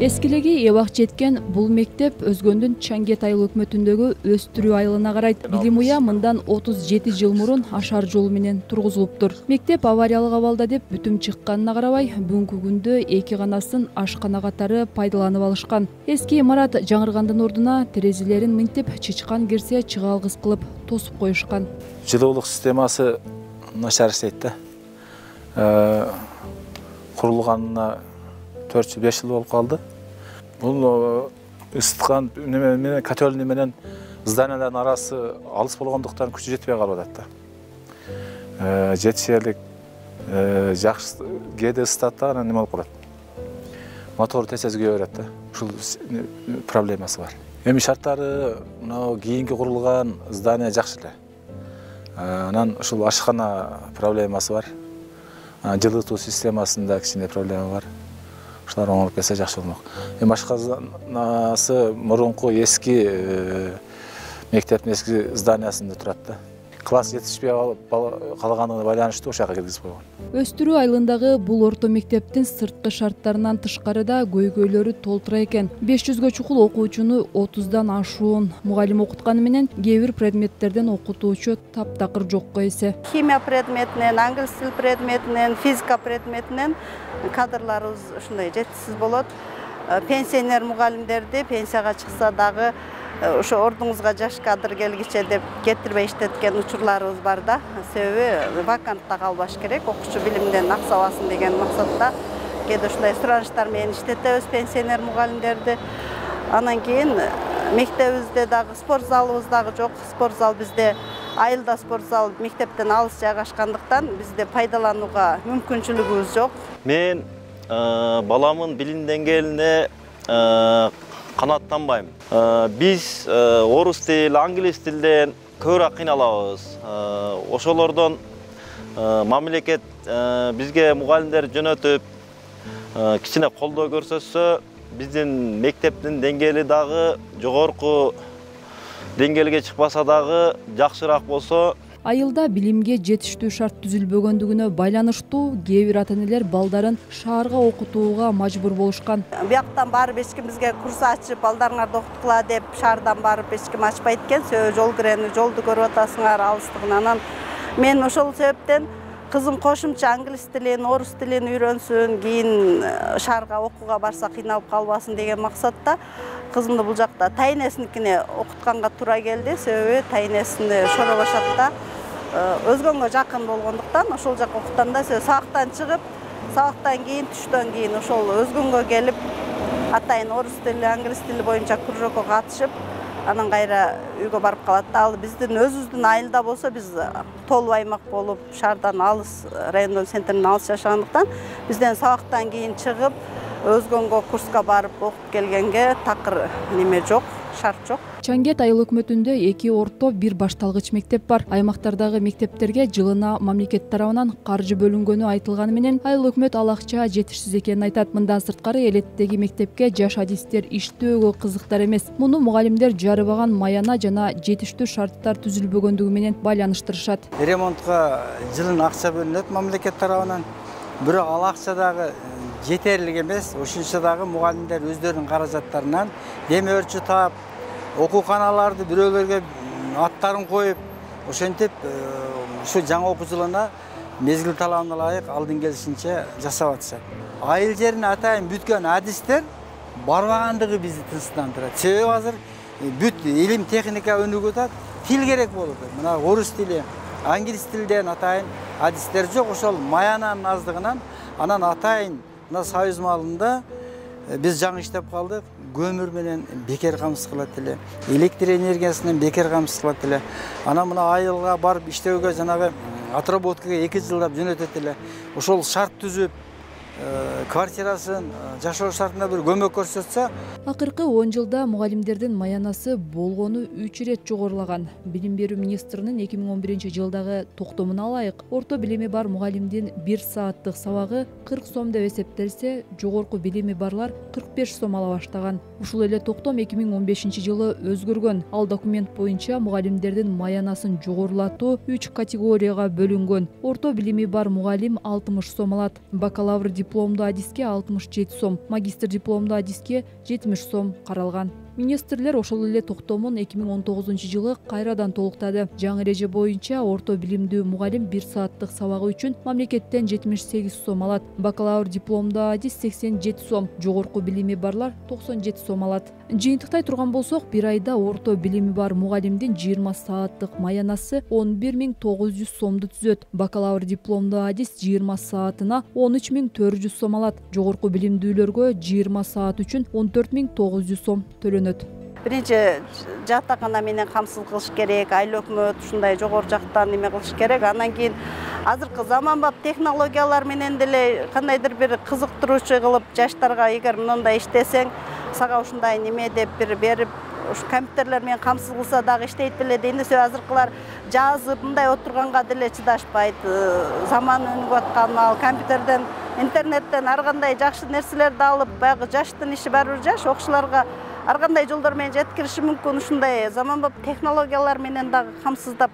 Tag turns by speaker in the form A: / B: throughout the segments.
A: Эскилеги эбак жеткен бул мектеп өзгөндүн Чангет айыл өкмөтүндөгү Өстүрүү айылына карайт. Билим уя мындан 37 жыл мурун ашар жол менен тургузулуптур. Мектеп авариялык абалда деп бүтүм чыкканына карабай, бүгүнкү күндө эки канасын ашкана катары пайдаланып алышкан. Эски имарат жаңыргандын ордуна терезелерин мынтип чычкан кирсе чыгалгыс кылып тосуп коюшкан.
B: Жылуулук системасы начар иштейт да. Курулганына 4-5 жыл болуп калды. Бул ысыткан менен котельный менен зданиялардын арасы алыс болгондуктан күчү жетпей калып атат да. Жетишерлик жакшы кээде ысытат да, анан неме болуп калат. Мотор тез күйө берет да. Ушул проблемасы бар. Эми шарттары мына кийинки курулган здание жакшы эле. Анан ушул ашкана проблемасы бар. Жылытуу системасында кичине проблема бар. Ушулар оңолуп кетсе жакшы болмок. Эми ашканасы мурунку эски мектептин эски зданиясында турат да. Класс жетишпей калганына байланыштуу ошол жака киргизип койгон.
A: Өстүрүү айылындагы бул орто мектептин сырткы шарттарынан тышкарыда көйгөйлөрү толтура экен. 500гө чукул окуучуну 30дан ашуун мугалим окутканы менен кээ бир предметтерден окутуучу таптакыр жокко эсе.
C: Химия предметинен, англис тил предметинен, физика предметинен кадрларыбыз ушундай жетишсиз болот. Пенсионер мугалимдерди пенсияга чыкса дагы ошо ордуңузга жаш кадр келгиче деп кетирбей иштеткен учурларыбыз бар да. Себеби вакантта калбаш керек, окуучу билимден аксабасын деген максатта кээде ушундай сураныштар менен иштетебиз пенсионер мугалимдерди. Анан кийин мектебибизде дагы спорт залыбыз дагы жок. Спорт зал бизде айылда спорт зал мектептен алыс жайгашкандыктан бизде пайдаланууга мүмкүнчүлүгүбүз жок.
D: Мен баламын билим деңгээлине канааттанбайм. Биз орус тил, англис тилден көбүрөөк кыйналабыз. Ошолордон мамлекет бизге мугалимдер жөнөтүп, кичине колдоо көрсөтсө, биздин мектептин деңгээли дагы жогорку деңгээлге чыкпаса дагы жакшыраак болсо.
A: Айылда билимге жетиштүү шарт түзүлбөгөндүгүнө байланыштуу кээ бир ата-энелер балдарын шаарга окутууга мажбур болушкан.
C: Бияктан барып эч ким бизге курс ачып, балдарыңарды окуткула деп шаардан барып эч ким ачпайт экен. Себеби жол кирени, жолду көрүп атасыңар алыстыгынан. Мен ошол себептен кызым кошумча англис тилин, орус тилин үйрөнсүн, кийин шаарга окууга барса кыйналып калбасын деген максатта кызымды бул жакта тайнесиникине окутканга туура келди. Себеби тайнесинде Шора Башатта өзгөнгө жакын болгондуктан ошол жакка окутканда сабактан чыгып, сабактан кийин түштөн кийин ошол өзгөнгө келип атайын орус тили, англис тили боюнча кружокко катышып, анан кайра үйгө барып калат да. Ал биздин өзүбүздүн айылда болсо биз толуп аймак болуп, шаардан алыс, райондон центринен алыс жашагандыктан бизден сабактан кийин чыгып, өзгөнгө курска барып окуп келгенге такыр неме жок, шарт жок.
A: Чангет айыл өкмөтүндө 2 орто, 1 башталгыч мектеп бар. Аймактардагы мектептерге жылына мамлекет тарабынан каржы бөлүнгөнү айтылганы менен айыл өкмөт ал акча жетишсиз экенин айтат. Мындан сырткары элеттеги мектепке жаш адистер иштөөгө кызыктар эмес. Муну мугалимдер жарыбаган маяна жана жетиштүү шарттар түзүлбөгөндүгү менен байланыштырышат.
E: Ремонтко жылына акча бөлүнөт мамлекет тарабынан. Бирок ал акча дагы жетерлик эмес. Ошончо дагы мугалимдер өздөрүнүн каражаттарынан деме өрчү таап, окууканаларды бирөөлөргө аттарын коюп, ошентип ушу жаңы окуу жылына мезгил талабына ылайык алдын келишинче жасап атышат. Айыл жерине атайын бүткөн адистер барбагандыгы бизди тынчтандырат. Себеби азыр бүт илим техника өнүгүп атат, тил керек болуп атат. Мына орус тили, англис тилден атайын адистер жок. Ошол маянанын аздыгынан анан атайын мына союз маалында биз жаңы иштеп калдык. Көмүр менен бекер камсыз кылат эле, электр энергиясынан бекер камсыз кылат эле. Анан мына айылга барып иштөөгө жанагы отработкага 2 жылдап жөнөтөт эле. Ошол шарт түзүп, квартирасын, жашоо шартына бир көмөк көрсөтсө.
A: Акыркы 10 жылда мугалимдердин маянасы болгону 3 ирет жогорулаган. Билим берүү министринин 2011-жылдагы токтомуна ылайык, орто билими бар мугалимдин 1 сааттык сабагы 40 сом деп эсептелсе, жогорку билими барлар 45 сом ала баштаган. Ушул эле токтом 2015-жылы өзгөргөн. Ал документ боюнча мугалимдердин маянасын жогорулатуу 3 категорияга бөлүнгөн. Орто билими бар мугалим 60 сом алат, бакалавр дипломдуу адиске 67 сом, магистр дипломдуу адиске 70 сом каралган. Министрлер ошол эле токтомун 2019 жылы кайрадан толуктады. Жаңы эреже боюнча орто билимдүү мугалим 1 сааттык сабагы үчүн мамлекеттен 78 сом алат. Бакалавр дипломдуу адис 87 сом, жогорку билими барлар 97 сом алат. Жыйынтыктай турган болсок, бир айда орто билими бар мугалимдин 20 сааттык маянасы 11.900 сомду түзөт. Бакалавр дипломдуу адис 20 саатына 13.400 сом алат. Жогорку билимдүүлөргө 20 саат үчүн 14.900 сом төлөнөт.
C: Биринчи жатакана менен камсыз кылыш керек, айыл өкмөт ушундай жогору жактан неме кылыш керек. Андан кийин азыркы заманбап технологиялар менен деле кандайдыр бир кызыктыруучу кылып жаштарга эгер мындай иштесең, сага ушундай неме деп бир берип, ушу компьютерлер менен камсыз кылса дагы иштейт беле дейм. Азыркылар жазып мындай отурганга деле чыдашпайт. Заман өнүгүп аткан ал компьютерден, интернеттен ар кандай жакшы нерселерди алып, баягы жаштын иши барыбир жаш, окуучуларга ар кандай жолдор менен жеткириши мүмкүн. Ушундай заманбап технологиялар менен дагы камсыздап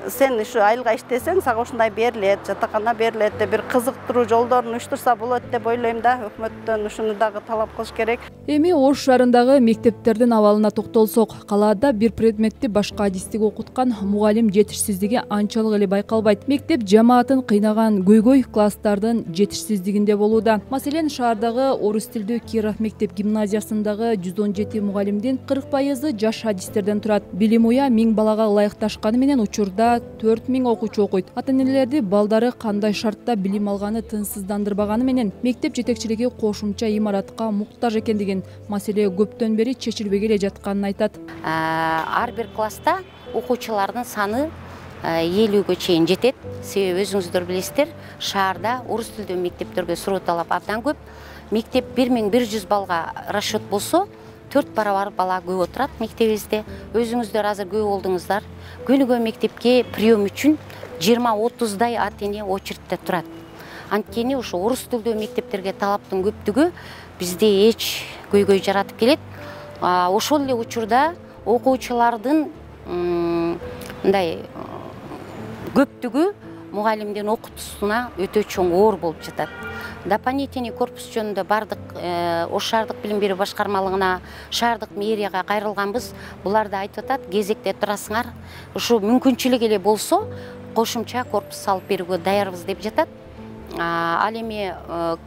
C: сен ушу айылга иштесең, сага ушундай берилет, жатакана берилет деп бир кызыктыруу жолдорун уюштурса болот деп ойлойм да. Өкмөттөн ушуну дагы талап кылыш керек.
A: Эми Ош шаарындагы мектептердин абалына токтолсок, калаада бир предметти башка адистик окуткан мугалим жетишсиздиги анчалык эле байкалбайт. Мектеп жамаатын кыйнаган көйгөй класстардын жетишсиздигинде болууда. Маселен, шаардагы орус тилдүү Киров мектеп гимназиясындагы 117 мугалимдин 40% жаш адистерден турат. Билим уя 1000 балага ылайыкташканы менен учурда 4000 окуучу окуйт. Ата-энелерди балдары кандай шартта билим алганы тынчсыздандырбаганы менен мектеп жетекчилиги кошумча имаратка муктаж экендигин, маселе көптөн бери чечилбей келе жатканын айтат.
F: Ар бир класста окуучулардын саны 50-ге чейин жетет. Себеби өзүңүздөр билесиздер, шаарда орус тилдүү мектептерге суроо талап абдан көп. Мектеп 1100 балга расчет болсо, 4 барабар бала көп отурат мектебибизде. Өзүңүздөр азыр көп болдуңуздар. Күнүгө мектепке прием үчүн 20-30дай ата-эне очередте турат. Анткени ушу орус тилдүү мектептерге талаптын көптүгү бизде эч көйгөй жаратып келет. Ошол эле учурда окуучулардын мындай көптүгү мугалимдин окутуусуна өтө чоң оор болуп жатат. Дополнительный корпус жөнүндө бардык Ош шаардык билим берүү башкармалыгына, шаардык мэрияга кайрылганбыз. Булар да айтып атат, кезекте турасыңар. Ушу мүмкүнчүлүк эле болсо, кошумча корпус салып берүүгө даярбыз деп жатат. Ал эми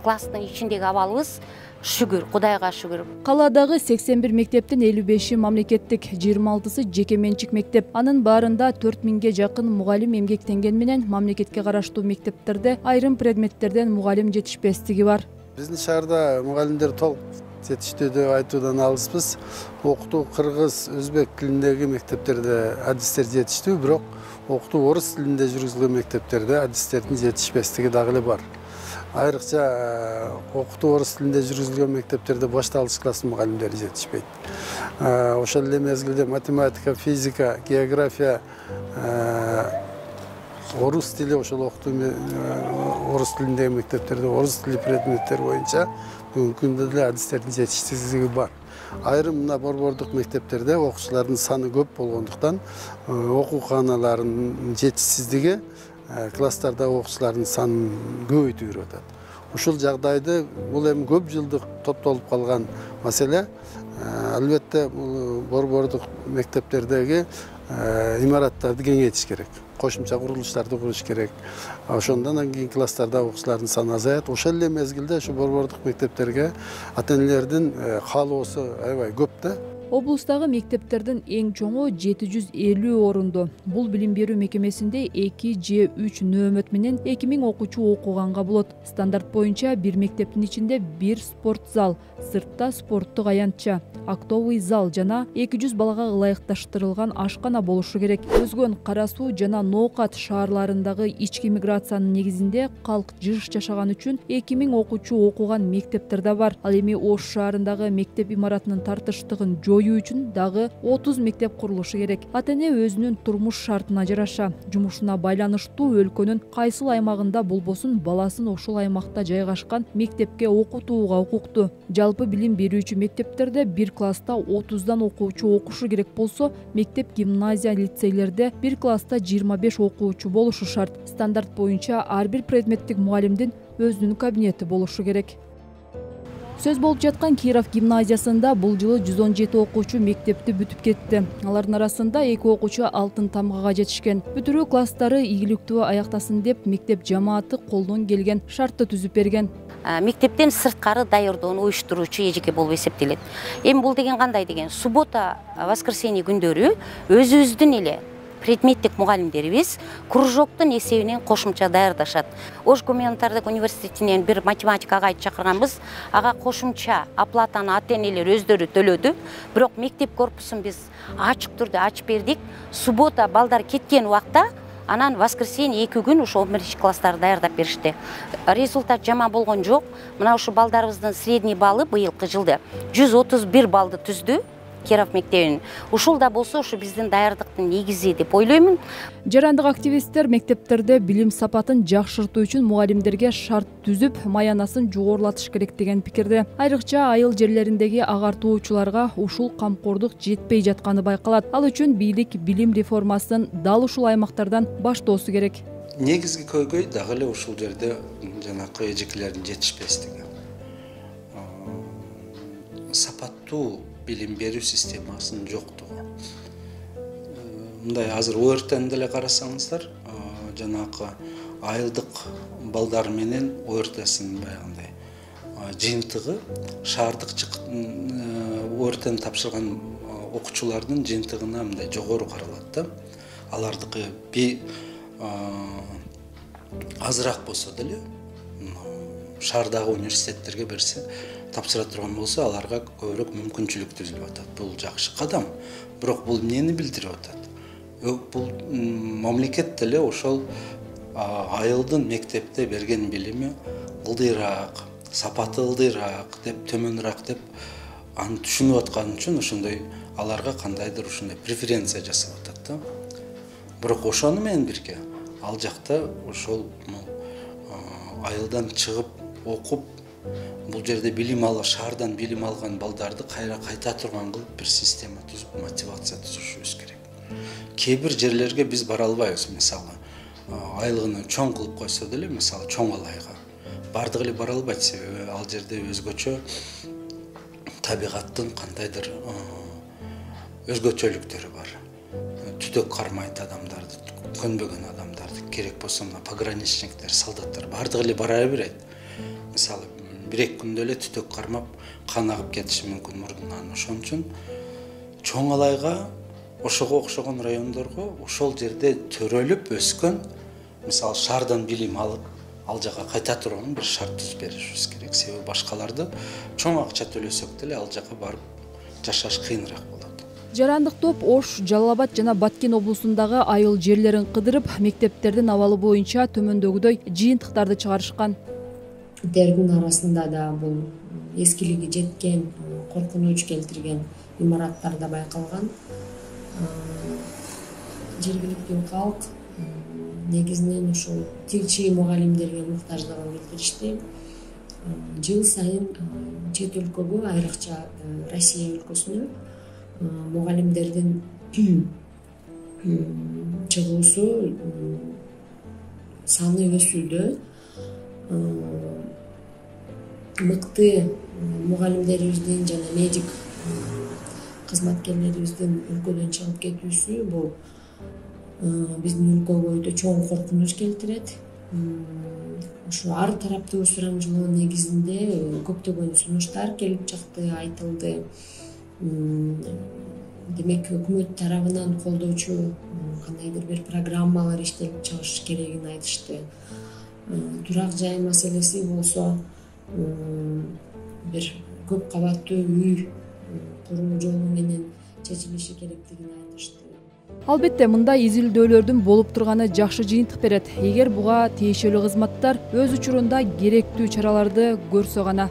F: класстын ичиндеги абалыбыз шүгүр, Кудайга шүгүр.
A: Калаадагы 81 мектептин 55-и мамлекеттик, 26-сы жеке менчик мектеп. Анын баарында 4000ге жакын мугалим эмгектенген менен мамлекетке караштуу мектептерде айрым предметтерден мугалим жетишпестиги бар.
G: Биздин шаарда мугалимдер толук жетиштүү деп айтуудан алыспыз. Окутуу кыргыз, өзбек тилиндеги мектептерде адистер жетиштүү, бирок окутуу орус тилинде жүргүзүлгөн мектептерде адистердин жетишпестиги дагы эле бар. Айрыкча окутуу орус тилинде жүргүзүлгөн мектептерде башталгыч класс мугалимдери жетишпейт. Ошол эле мезгилде математика, физика, география, орус тили, ошол окутуу орус тилиндеги мектептерде орус тили предметтер боюнча бүгүнкү күндө деле адистердин жетишсиздиги бар. Айрым мына борбордук мектептерде окуучулардын саны көп болгондуктан окууканалардын жетишсиздиги класстарда окуучулардын санын көбөйтүп атат. Ушул жагдайды бул эми көп жылдык топтолуп калган маселе. Албетте борбордук мектептердеги имараттарды кеңейтиш керек. Кошумча курулуштарды куруш керек. Ошондон кийин класстарда окуучулардын саны азаят. Ошол эле мезгилде ушу борбордук мектептерге ата-энелердин каалоосу аябай көп да.
A: Облустагы мектептердин эң чоңу 750 орунду. Бул билим берүү мекемесинде 2 же 3 нөөмөт менен 2000 окуучу окуганга болот. Стандарт боюнча бир мектептин ичинде бир спорт зал, сыртта спорттук аянтча, актовый зал жана 200 балага ылайыкташтырылган ашкана болушу керек. Өзгөн Кара Суу жана Ноокат шаарларындагы ички миграциянын негизинде калк жыш жашаган үчүн 2000 окуучу окуган мектептер да бар. Ал эми Ош шаарындагы мектеп имаратынын тартыштыгын жоюу үчүн дагы 30 мектеп курулушу керек. Ата-эне өзүнүн турмуш шартына жараша, жумушуна байланыштуу өлкөнүн кайсыл аймагында болбосун баласын ошол аймакта жайгашкан мектепке окутууга укуктуу. Жалпы билим берүүчү мектептерде бир класста 30дан окуучу окушу керек болсо, мектеп, гимназия, лицейлерде бир класста 25 окуучу болушу шарт. Стандарт боюнча ар бир предметтик мугалимдин өзүнүн кабинети болушу керек. Сөз болуп жаткан Киров гимназиясында бул жылы 117 окуучу мектепти бүтүп кетти. Алардын арасында 2 окуучу алтын тамгага жетишкен. Бүтүрүү класстары ийгиликтүү аяктасын деп мектеп жамааты колдон келген шартты түзүп берген.
F: Мектептен сырткары даярдоону уюштуруучу эжеке болуп эсептелет. Эми бул деген кандай деген? Суббота, воскресенье күндөрү өзүбүздүн эле предметтик мугалимдерибиз кружоктун эсебинен кошумча даярдашат. Ош гуманитардык университетинен бир математик агайды чакырганбыз. Ага кошумча оплатаны ата-энелер өздөрү төлөдү. Бирок мектеп корпусун биз ачык түрдө ачып бердик. Суббота балдар кеткен убакта анан воскресенье 2 күн ошо 11 класстарды даярдап беришти. Результат жаман болгон жок. Мына ушу балдарыбыздын средний баллы быйылкы жылда 131 баллды түздү. Киров мектебинин. Ушул да болсо ушу биздин даярдыктын негизи деп ойлоймун.
A: Жарандык активисттер мектептерде билим сапатын жакшыртуу үчүн мугалимдерге шарт түзүп, маянасын жогорулатыш керек деген пикирде. Айрыкча айыл жерлериндеги агартуучуларга ушул камкордук жетпей жатканы байкалат. Ал үчүн бийлик билим реформасын дал ушул аймактардан баштоосу керек.
G: Негизги көйгөй дагы эле ушул жерде жанакы эжекелердин жетишпестиги. Сапаттуу билим берүү системасынын жоктугу. Мындай азыр ОРТны деле карасаңыздар, жанакы айылдык балдар менен ОРТсынын баягындай жыйынтыгы шаардык ОРТны тапшырган окуучулардын жыйынтыгына мындай жогору каралат да. Алардыкы азыраак болсо деле шаардагы университеттерге берсе, тапсыра турган болсо, аларга көбүрөөк мүмкүнчүлүк түзүлүп атат. Бул жакшы кадам. Бирок бул эмнени билдирип атат? Бул мамлекет деле ошол айылдын мектепте берген билими ылдыйраак, сапаты ылдыйраак деп, төмөнүрөөк деп аны түшүнүп аткан үчүн ошондой аларга кандайдыр ушундай преференция жасап атат да. Бирок ошону менен бирге ал жакта ошол айылдан чыгып окуп бул жерде билим шаардан билим алган балдарды кайта турган кылып бир система түзүп, мотивация түзүшүбүз керек. Кээ бир жерлерге биз бара албайбыз, мисалы айлыгын чоң кылып койсо деле, мисалы чоң алайга бардыгы эле бара албайт, себеби ал жерде өзгөчө табигаттын кандайдыр өзгөчөлүктөрү бар. Түтөк кармайт адамдарды, көнбөгөн адамдарды, керек болсо мына пограничниктер, солдаттар бардыгы эле бара берет. Мисалы 1-2 күндө эле түтөк кармап кан агып кетиши мүмкүн мурдунан. Ошон үчүн чоң алайга, ошого окшогон райондорго ошол жерде төрөлүп өскөн, мисалы шаардан билим алып, ал жака кайта турган бир шарт түзүп беришибиз керек. Себеби башкаларды чоң акча төлөсөк деле ал жака барып жашаш кыйыныраак болот.
A: Жарандык топ Ош, Жалал Абад жана Баткен облусундагы айыл жерлерин кыдырып, мектептердин абалы боюнча төмөндөгүдөй жыйынтыктарды чыгарышкан.
H: Дердин арасында да бул эскилиги жеткен, коркунуч келтирген имараттарда байкалган. Жергиликтүү калк негизинен ушул тилчи мугалимдерге муктаждыгын билдиришти. Жыл сайын чет өлкөгө, айрыкча Россия өлкөсүнө мугалимдердин чыгуусу саны өсүүдө. Мыкты мугалимдерибиздин жана медик кызматкерлерибиздин өлкөдөн чыгып кетүүсү бул биздин өлкөгө өтө чоң коркунуч келтирет. Ушу ар тараптуу сурамжылоо негизинде көптөгөн сунуштар келип чыкты, айтылды. Демек өкмөт тарабынан колдоочу кандайдыр бир программалар иштелип чыгыш керегин айтышты. Турак жай маселеси болсо бир көп кабаттуу үй куруу жолу менен чечилиши керектигин айтышты.
A: Албетте мындай изилдөөлөрдүн болуп турганы жакшы жыйынтык берет. Эгер буга тиешелүү кызматтар өз учурунда керектүү чараларды көрсө гана.